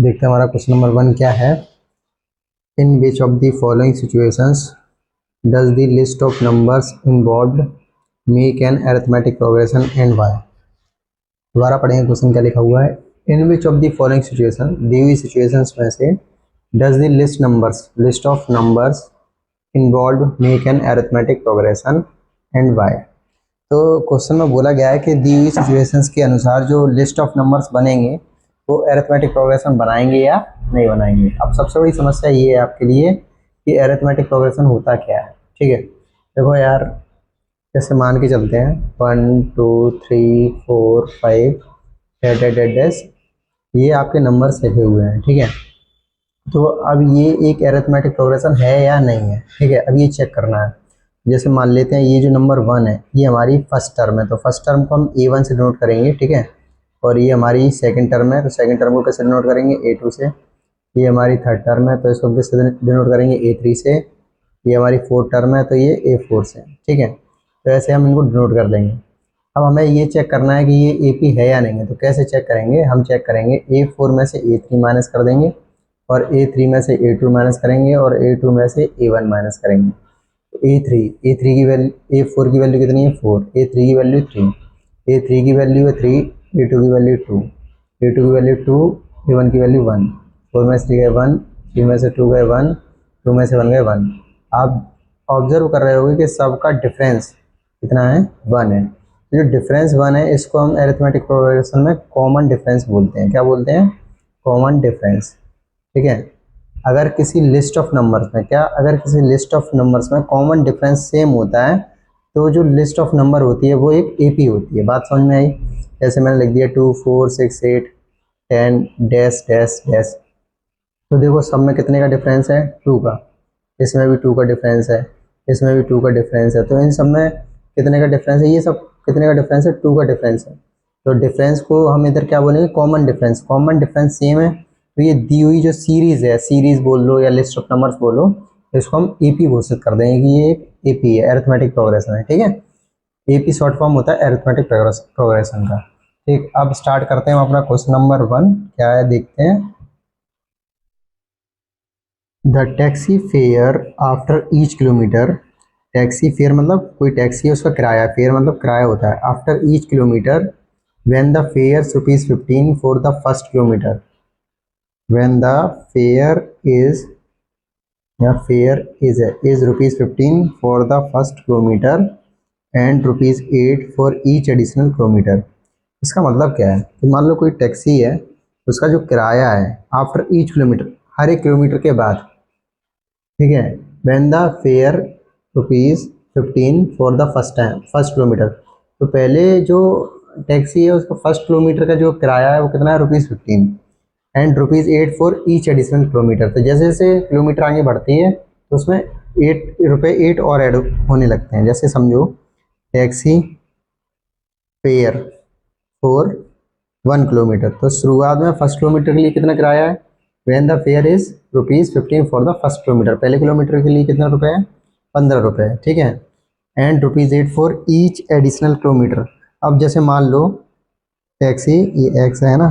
देखते हैं हमारा क्वेश्चन नंबर 1 क्या है। In which of the following situations does the list of numbers involved make an arithmetic progression and why. दोबारा पढ़ेंगे क्वेश्चन क्या लिखा हुआ है। In which of the following situation, दी हुई सिचुएशंस में से does the list of numbers involved make an arithmetic progression and why. तो क्वेश्चन में बोला गया है कि दी हुई सिचुएशंस के अनुसार जो लिस्ट ऑफ नंबर्स बनेंगे वो अरिथमेटिक प्रोग्रेशन बनाएंगे या नहीं बनाएंगे। अब सबसे बड़ी समस्या ये है आपके लिए कि अरिथमेटिक प्रोग्रेशन होता क्या है। ठीक है, देखो यार, जैसे मान के चलते हैं 1 2 3 4 5 डैश डैश डैश, ये आपके नंबर्स लिखे हुए हैं। ठीक है, तो अब ये एक अरिथमेटिक प्रोग्रेशन है या नहीं है। ठीक है, अब ये चेक करना है। जैसे मान लेते हैं ये जो नंबर 1 है ये हमारी फर्स्ट टर्म है, तो फर्स्ट टर्म को हम A1 से डिनोट करेंगे। ठीक है, और ये हमारी सेकंड टर्म है, तो सेकंड टर्म को कैसे डिनोट करेंगे A2 से। ये हमारी थर्ड टर्म है, तो इसको किससे डिनोट करेंगे A3 से। ये हमारी फोर्थ टर्म है, तो ये A4 से। ठीक है, तो ऐसे हम इनको डिनोट कर लेंगे। अब हमें ये चेक करना है कि ये AP है या नहीं है। तो कैसे चेक करेंगे, हम चेक करेंगे A4 में से A3 माइनस कर देंगे, और A3 में से A2 माइनस करेंगे, और A2 में से A1 माइनस करेंगे। तो A3 की वैल्यू, A4 की वैल्यू कितनी है 4, A3 की वैल्यू 3, A3 की वैल्यू है 3, A2 की वैल्यू 2, A2 की वैल्यू 2, A1 की वैल्यू 1। 4 में से 3 गए 1, 3 में से 2 गए 1, 2 में से 1 गए 1। आप ऑब्जर्व कर रहे होगे कि सबका डिफरेंस कितना है, 1 है। जो डिफरेंस 1 है इसको हम अरिथमेटिक प्रोग्रेशन में कॉमन डिफरेंस बोलते हैं। क्या बोलते हैं, कॉमन डिफरेंस। ठीक है, अगर किसी लिस्ट ऑफ नंबर्स में कॉमन डिफरेंस सेम होता है तो जो लिस्ट ऑफ नंबर होती है वो एक AP होती है। बात समझ में आई। जैसे मैंने लिख दिया 2 4 6 8 10 डैश डैश डैश, तो देखो सब में कितने का डिफरेंस है, 2 का। इसमें भी 2 का डिफरेंस है, इसमें भी 2 का डिफरेंस है। तो इन सब में कितने का डिफरेंस है, ये सब कितने का डिफरेंस है, 2 का डिफरेंस है। तो डिफरेंस को हम इधर क्या बोलेंगे, common difference. Common difference same है, तो ये दी हुई जो सीरीज है, सीरीज बोल लो या लिस्ट ऑफ नंबर्स बोलो, इसको हम AP घोषित कर देंगे कि ये एक AP है, अरिथमेटिक प्रोग्रेशन है। ठीक है, AP शॉर्ट फॉर्म होता है अरिथमेटिक प्रोग्रेशन का। ठीक, अब स्टार्ट करते हैं हम अपना क्वेश्चन नंबर 1 क्या है, देखते हैं। The taxi fare after each kilometre, taxi fare मतलब कोई टैक्सी है उसका किराया, फेयर मतलब किराया होता है। After each kilometre when the fair ₹15 for the first kilometre, when the fare is ₹15 for the first kilometer and ₹8 for each additional kilometer। इसका मतलब क्या है कि मान लो कोई टैक्सी है, उसका जो किराया है आफ्टर ईच किलोमीटर, हर एक किलोमीटर के बाद। ठीक है, when the fare ₹15 for the first kilometre, तो पहले जो टैक्सी है उसका फर्स्ट किलोमीटर का जो किराया है वो कितना है, ₹15 and ₹8 for each additional kilometre. तो जैसे जैसे किलोमीटर आगे बढ़ती है तो उसमें ₹8 और ऐड होने लगते हैं। जैसे समझो टैक्सी फेयर फॉर 1 किलोमीटर, तो शुरुआत में फर्स्ट किलोमीटर के लिए कितना किराया है, when the fair is ₹15 for the first kilometre, पहले किलोमीटर के लिए कितना रुपये है, ₹15। ठीक है, and ₹8 for each additional kilometre. अब जैसे मान लो टैक्सी, ये एक्स है ना,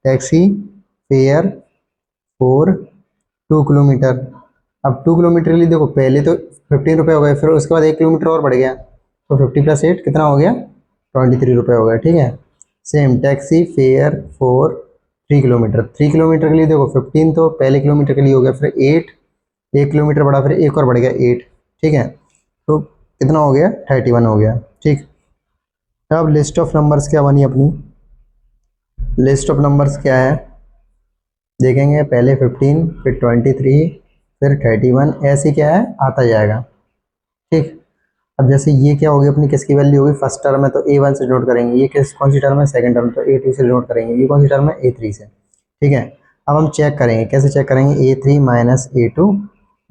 टैक्सी फेयर फॉर 2 किलोमीटर। अब 2 किलोमीटर के लिए देखो पहले तो ₹15 हो गए, फिर उसके बाद 1 किलोमीटर और बढ़ गया, तो 50 + 8 कितना हो गया, ₹23 हो गया। ठीक है, same taxi fare for 3 kilometre, 3 kilometre के लिए देखो 15 तो पहले किलोमीटर के लिए हो गया, फिर 8, 1 किलोमीटर बढ़ा, फिर एक और बढ़ गया 8। ठीक है, तो कितना हो गया, 31 हो गया। ठीक, अब लिस्ट ऑफ नंबर्स क्या बनी अपनी, लिस्ट ऑफ नंबर्स क्या है देखेंगे। पहले 15, फिर 23, फिर 31, ऐसे क्या है आता जाएगा। ठीक, अब जैसे ये क्या होगी अपनी, किसकी वैल्यू होगी, फर्स्ट टर्म है तो A1 से नोट करेंगे। ये कौन सी टर्म है, सेकंड टर्म, तो A2 से नोट करेंगे। ये कौन सी टर्म है, A3 से। ठीक है, अब हम चेक करेंगे, कैसे चेक करेंगे, A3 minus A2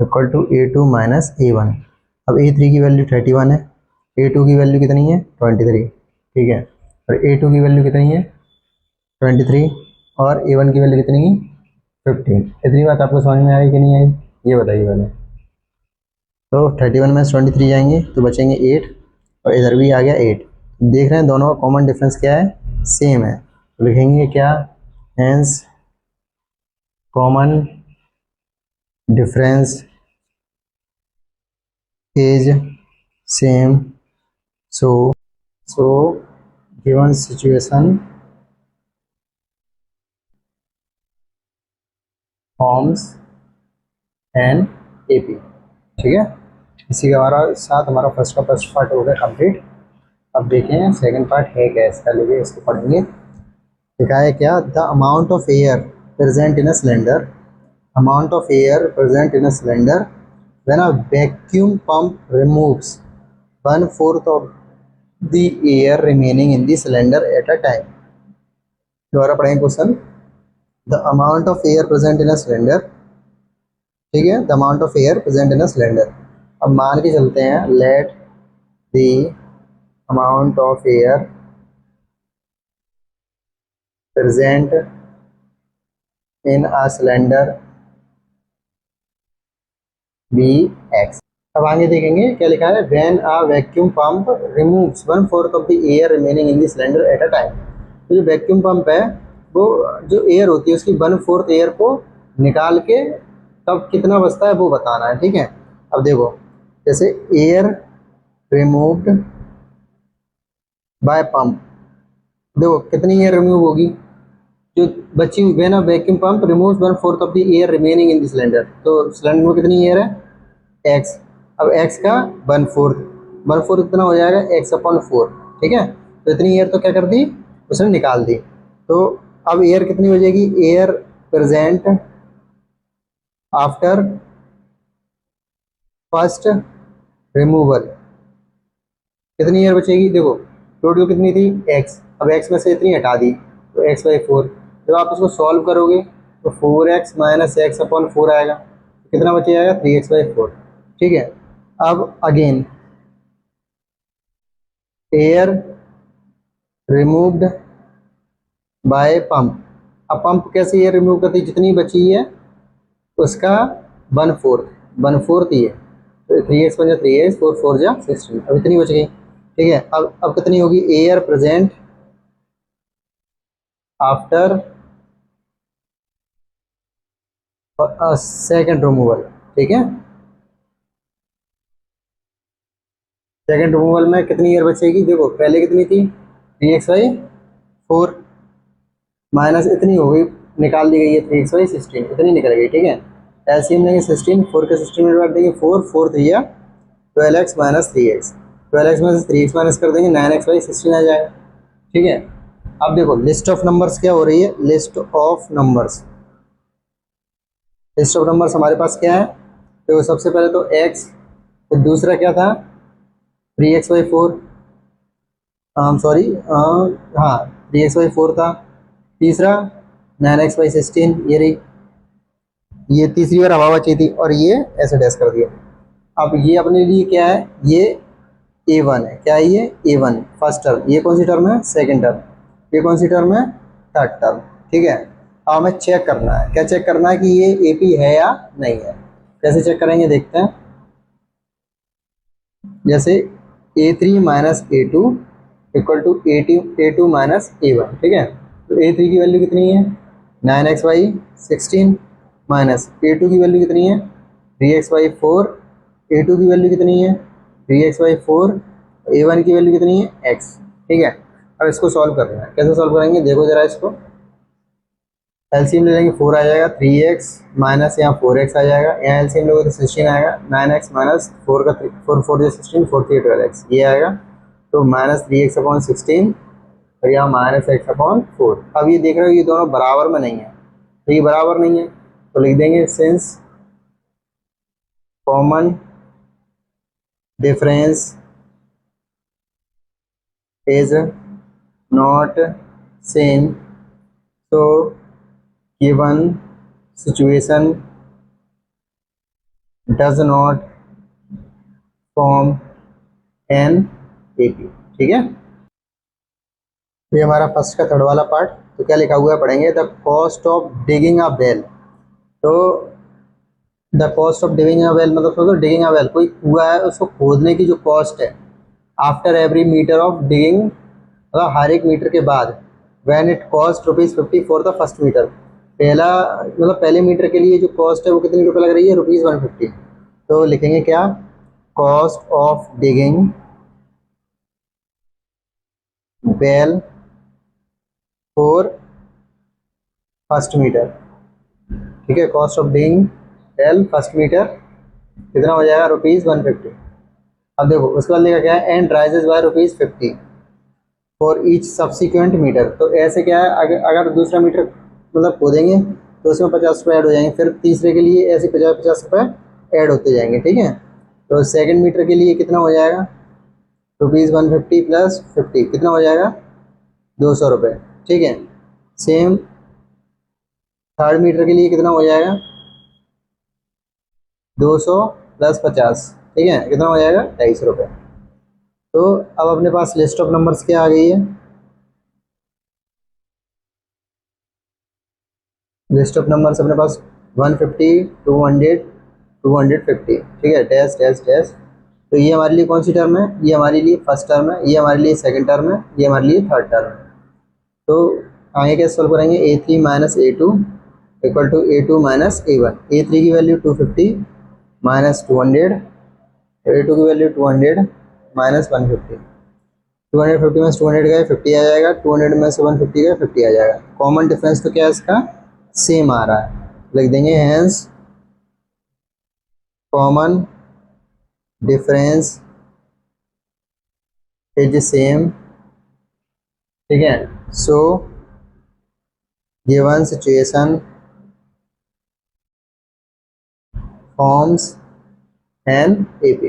equal to A2 minus A1। अब A3 की वैल्यू 31 है, A2 की वैल्यू कितनी है, 23। ठीक है, और A2 की वैल्यू कितनी है, 23, और A1 की वैल्यू कितनी है, 15। इतनी बात आपको समझ में आई कि नहीं आई, ये बताइए पहले। तो 31 में 23 जाएंगे तो बचेंगे 8, और इधर भी आ गया 8। देख रहे हैं दोनों का कॉमन डिफरेंस क्या है, सेम है। तो लिखेंगे क्या, hence common difference is same, so given situation forms an AP. ठीक है, इसी के हमारा साथ हमारा फर्स्ट पार्ट हो गया कंप्लीट। अब देखें सेकंड पार्ट है क्या इसका, लिए इसको पढ़ेंगे। लिखा है क्या, the amount of air present in a cylinder, amount of air present in a cylinder when a vacuum pump removes 1/4 of the air remaining in the cylinder at a time. दोबारा पढ़ेंगे question. The amount of air present in a cylinder, ठीक है, the amount of air present in a cylinder. अब मान के चलते हैं, let the amount of air present in a cylinder B X. अब आगे देखेंगे क्या लिखा है, when a vacuum pump removes 1/4 of the air remaining in the cylinder at a time. तो जो वैक्यूम पंप है वो जो एयर होती है उसकी 1/4 एयर को निकाल के तब कितना बचता है वो बताना है। ठीक है, अब देखो जैसे एयर रिमूव्ड बाय पंप, देखो कितनी एयर रिमूव होगी जो बची हुई है ना, vacuum pump removes 1/4 of the air remaining in the cylinder. तो सिलेंडर में कितनी एयर है, एक्स। अब एक्स का 1/4 कितना हो जाएगा, x/4। ठीक है, तो इतनी एयर तो क्या कर दी, उसने निकाल दी। तो अब एयर कितनी हो जाएगी, air present after first removal, कितनी एयर बचेगी, देखो टोटल कितनी थी x, अब x में से इतनी हटा दी तो x/4। जब आप इसको सॉल्व करोगे तो 4x - x/4 आएगा, कितना बच जाएगा 3x/4। ठीक है, अब again air removed by pump. अब पंप कैसे एयर रिमूव करती है, जितनी बची है उसका 1/4 ही है, तो 3x बन जा 3x, 4 4 जा 16, अब इतनी बच गई। ठीक है, अब कितनी होगी, air present after second removal. ठीक है, सेकेंड रिमूवल में कितनी एयर बचेगी, देखो पहले कितनी थी 3x/4 माइनस इतनी हो गई, निकाल दी गई है 3x/16, इतनी निकल गई। ठीक है, एलसीएम लेंगे 16, 4 के 16 में डिवाइड देंगे 4 4 3 या 12x - 3x, 12x में से 3x माइनस कर देंगे 9x/16 आ जाएगा। ठीक है, अब देखो लिस्ट ऑफ नंबर्स क्या हो रही है, list of numbers, list of numbers हमारे पास क्या है, तो सबसे पहले तो x, तो दूसरा क्या था 3x/4, सॉरी हाँ 3x/4 था, तीसरा 9x/16 ये रही, ये तीसरी बार हवा बची थी और ये ऐसे डैश कर दिया। अब ये अपने लिए क्या है, ये A1 है, क्या है ये A1 फर्स्ट टर्म, ये कौन सी टर्म है सेकंड टर्म, ये कौन सी टर्म है थर्ड टर्म। ठीक है, अब हमें चेक करना है, क्या चेक करना है कि ये AP है या नहीं है। कैसे चेक करेंगे देखते हैं, जैसे A3 - A2 equal to A2 - A1। ठीक है, तो A3 की वैल्यू कितनी है 9x/16 माइनस A2 की वैल्यू कितनी है 3x/4, A2 की वैल्यू कितनी है 3x/4, A1 की वैल्यू कितनी है x। ठीक है, अब इसको सॉल्व करना है, कैसे सॉल्व करेंगे देखो जरा इसको, एलसीएम ले लेंगे 4 आ जाएगा, 3x माइनस यहाँ 4x आ जाएगा, यहाँ एलसीएम लोगे तो 16 आएगा, 9x माइनस 4 का 4 4 जो 16, 4 3 12x ये आएगा, तो -3x/16 और यहाँ -x/4। अब ये देख रहे हो ये दोनों बराबर में नहीं है, तो ये बराबर नहीं है तो लिख देंगे since common difference is not same, तो given situation does not form an AP. ठीक है, ये हमारा फर्स्ट का थर्ड वाला पार्ट। तो क्या लिखा हुआ है पढ़ेंगे, the cost of digging a well. तो the cost of digging a well मतलब सोचो डिगिंग अ वेल, कोई कुआ है उसको खोदने की जो कॉस्ट है, after every metre of digging, मतलब हर एक मीटर के बाद, when it cost ₹50 for the first metre, पहला मतलब पहले मीटर के लिए जो कॉस्ट है वो कितनी रुपये लग रही है, ₹150। तो लिखेंगे क्या, cost of digging well for first metre. ठीक है, cost of digging well first metre कितना हो जाएगा, ₹150। अब देखो उसके बाद लिखा क्या है, and rises by ₹50 for each subsequent metre. तो ऐसे क्या है, अगर दूसरा मीटर मतलब खोदेंगे तो उसमें ₹50 ऐड हो जाएंगे, फिर तीसरे के लिए ऐसे 50-50 ऐड होते जाएंगे। ठीक है, तो सेकंड मीटर के लिए कितना हो जाएगा, ₹150 प्लस 50 कितना हो जाएगा, ₹200। ठीक है, सेम थर्ड मीटर के लिए कितना हो जाएगा, 200 प्लस 50, ठीक है कितना हो जाएगा, ₹250। तो अब अपने पास लिस्ट ऑफ नंबर्स क्या आ गई है, लिस्ट ऑफ नंबर्स अपने पास 150, 200, 250। ठीक है, डैश डैश डैश। तो ये हमारे लिए कौन सी टर्म है, ये हमारे लिए फर्स्ट टर्म है, ये हमारे लिए सेकंड टर्म है, ये हमारे लिए थर्ड टर्म है। तो आगे कैसे सॉल्व करेंगे, A3 minus A2 equal to A2 minus A1। A3 की वैल्यू 250 माइनस 200, A2 की वैल्यू 200 माइनस 150। 250 में से 200 गए 50 आ जाएगा, 200 में से 150 गए 50 आ जाएगा। कॉमन डिफरेंस तो क्या है इसका, सेम आ रहा है, लिख देंगे hence common difference is same. ठीक है, so given situation forms an AP.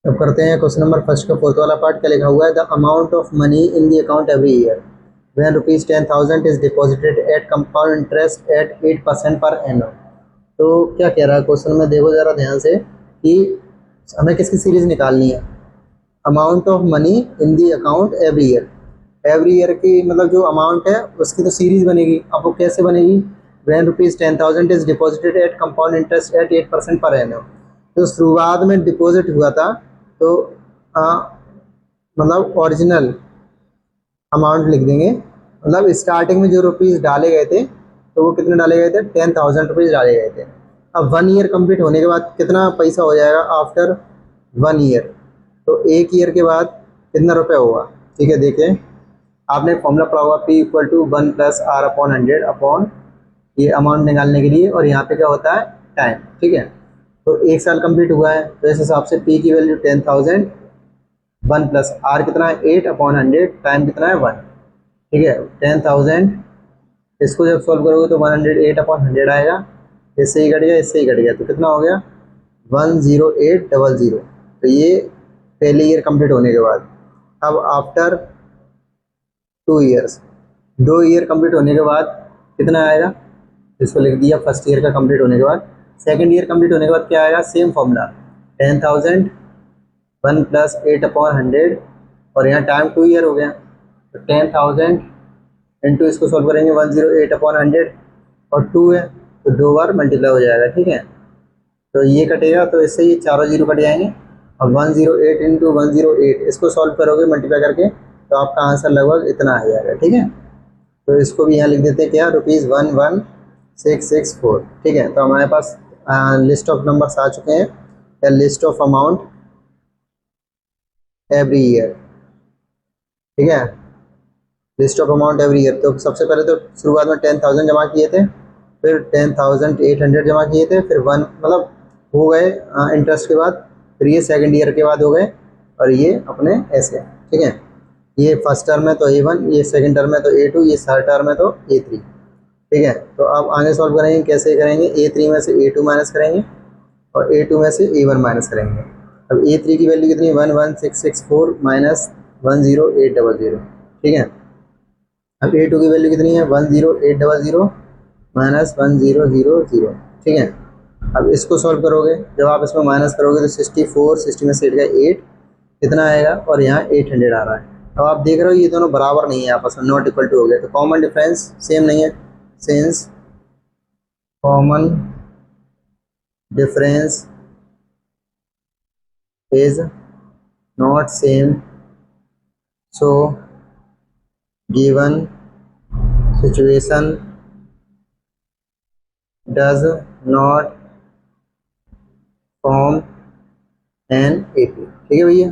अब करते हैं क्वेश्चन नंबर फर्स्ट का फोर्थ वाला पार्ट। क्या लिखा हुआ है, the amount of money in the account every year when ₹10,000 is deposited at compound interest at 8% पर annum। तो क्या कह रहा है क्वेश्चन में, देखो जरा ध्यान से कि हमें किसकी सीरीज निकालनी है, amount of money in the account every year की मतलब जो अमाउंट है उसकी तो सीरीज बनेगी। अब वो कैसे बनेगी, when ₹10,000 is deposited at compound interest at 8% पर annum। तो शुरुआत में डिपॉजिट हुआ था तो मतलब ओरिजिनल अमाउंट लिख देंगे, मतलब स्टार्टिंग में जो रुपीज़ डाले गए थे तो वो कितने डाले गए थे, ₹10,000 डाले गए थे। अब 1 ईयर कंप्लीट होने के बाद कितना पैसा हो जाएगा आफ्टर 1 ईयर, तो 1 ईयर के बाद कितना रुपये होगा। ठीक है, देखें आपने फॉर्मूला पढ़ा होगा P=1 + R/100 अपॉन ये अमाउंट निकालने के लिए, और यहाँ पे क्या होता है, टाइम। ठीक है, तो 1 साल कंप्लीट हुआ है तो इस हिसाब से P की वैल्यू 10,000, 1 प्लस R कितना है 8/100, टाइम कितना है 1। ठीक है, 10,000 इसको जब सॉल्व करोगे तो 108/100 आएगा, इससे ही कट गया इससे ही कट गया, तो कितना हो गया 10800। तो ये पहले ईयर कंप्लीट होने के बाद। अब आफ्टर 2 ईयर्स, 2 ईयर कंप्लीट होने के बाद कितना आएगा, इसको लिख दिया फर्स्ट ईयर का कंप्लीट होने के बाद। सेकेंड ईयर कंप्लीट होने के बाद क्या आएगा, सेम फॉर्मूला 10,000 1 प्लस 8/100, और यहाँ टाइम 2 ईयर हो गया तो 10,000 इंटू इसको सॉल्व करेंगे 108/100, और 2 है तो 2 बार मल्टीप्लाई हो जाएगा। ठीक है, तो ये कटेगा तो इससे ये चारों जीरो कट जाएंगे, और 108 इंटू 108 इसको सॉल्व करोगे मल्टीप्लाई करके तो आपका आंसर लगभग इतना आ जाएगा। ठीक है, तो इसको भी यहाँ लिख देते हैं क्या, ₹11664। ठीक है, तो हमारे पास लिस्ट ऑफ नंबर्स आ चुके हैं, या list of amount every year. ठीक है, list of amount every year. तो सबसे पहले तो शुरुआत में 10,000 जमा किए थे, फिर 10,800 जमा किए थे, फिर 1 मतलब हो गए इंटरेस्ट के बाद, फिर ये सेकंड ईयर के बाद हो गए, और ये अपने ऐसे। ठीक है, ये फर्स्ट टर्म है तो A1, ये सेकंड टर्म है तो A2, ये थर्ड टर्म है तो A3। ठीक है, तो अब आगे सॉल्व करेंगे, कैसे करेंगे, A3 में से A2 माइनस करेंगे और A2 में से A1 माइनस करेंगे। अब A3 की वैल्यू कितनी है, 11664 माइनस 10800। ठीक है, अब A2 की वैल्यू कितनी है, 10800 माइनस 1000। ठीक है, अब इसको सॉल्व करोगे, जब आप इसमें माइनस करोगे तो 64, 60 में से 8 गया 8 कितना आएगा, और यहाँ 800 आ रहा है। अब आप देख रहे हो ये दोनों बराबर नहीं है आपस में, नॉट इक्वल टू हो गया, तो कॉमन डिफरेंस सेम नहीं है, since common difference is not same, so given situation does not form an AP. ठीक है भैया।